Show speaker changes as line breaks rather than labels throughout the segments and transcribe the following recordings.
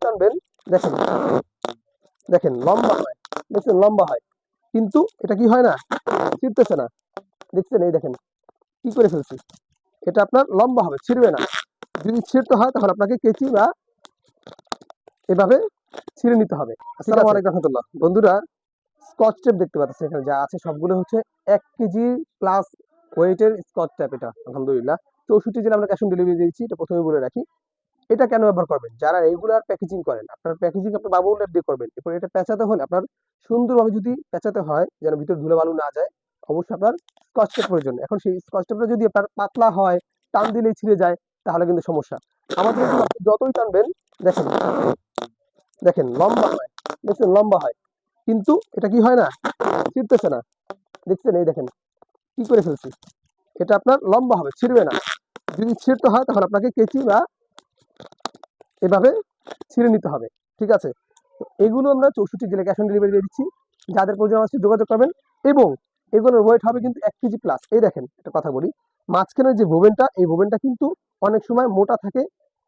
টানবেন দেখেন দেখেন লম্বা হয়, দেখছেন লম্বা হয়, কিন্তু এটা কি হয় না, ছিঁড়তেছে না। দেখছেন, এই দেখেন কি করে ফেলছি। এটা আপনার লম্বা হবে, ছিঁড়বে না। যদি ছিঁড়তে হয় তাহলে আপনাকে কেচি বা এভাবে ছিঁড়ে নিতে হবে। আসসালামু আলাইকুম রহমতুল্লাহ। বন্ধুরা, স্কচ টেপ দেখতে পাচ্ছেন এখানে যা আছে সবগুলো হচ্ছে 1 কেজি প্লাস ওয়েটের স্কচ টেপ। এটা আলহামদুলিল্লাহ 64 জেলা আমরা ক্যাশ অন ডেলিভারি দিয়েছি, এটা প্রথমে বলে রাখি। এটা কেন ব্যবহার করবেন? যারা রেগুলার প্যাকেজিং করেন, আপনার প্যাকেজিং আপনার বাবুল ল্যাব দিয়ে করবেন। এরপর এটা পেঁচাতে হলে আপনার সুন্দরভাবে যদি পেঁচাতে হয়, যেন ভিতরে ধুলোবালু না যায়, অবশ্যই আপনার স্কচ টেপ প্রয়োজন। এখন সেই স্কচ টেপটা যদি আপনার পাতলা হয়, টান দিলেই ছিঁড়ে যায়, তাহলে কিন্তু সমস্যা। আমাদের এগুলো আপনি যতই টানবেন দেখেন দেখেন লম্বা হয়, দেখছেন লম্বা হয়, কিন্তু এটা কি হয় না, ছিঁড়তেছে না। দেখছেন, এই দেখেন কি করে ফেলছি। এটা আপনার লম্বা হবে, ছিঁড়বে না। যদি ছিঁড়তে হয় তাহলে আপনাকে কেচি বা এভাবে ছিঁড়ে নিতে হবে। ঠিক আছে? তো এগুলো আমরা 64 জেলায় ক্যাশ অন ডেলিভারি দিয়ে দিচ্ছি। যাদের প্রয়োজন আছে যোগাযোগ করবেন। এবং এগুলোর ওয়েট হবে কিন্তু 1 কেজি প্লাস। এই দেখেন একটা কথা বলি, মাঝখানের যে ভোবেনটা, এই ভোবেনটা কিন্তু অনেক সময় মোটা থাকে।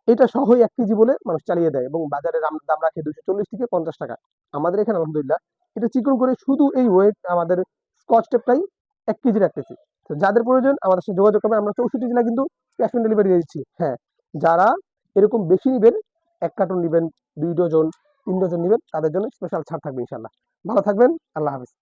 এটা সহই 1 কেজি বলে মানুষ চালিয়ে দেয় এবং বাজারে দাম রাখে 240 থেকে 50 টাকা। আমাদের এখানে আলহামদুলিল্লাহ এটা চিকন করে শুধু এই ওয়েট আমাদের স্কচ টেপটাই 1 কেজি রাখতেছি। তো যাদের প্রয়োজন আমাদের সাথে যোগাযোগ করবেন। আমরা 64 জেলায় কিন্তু ক্যাশ অন ডেলিভারি দিয়ে দিচ্ছি। হ্যাঁ, যারা এরকম বেশি নিবেন, 1 কার্টন নিবেন, 2 ডজন, 3 ডজন নিবেন, তাদের জন্য স্পেশাল ছাড় থাকবে ইনশাল্লাহ। ভালো থাকবেন। আল্লাহ হাফেজ।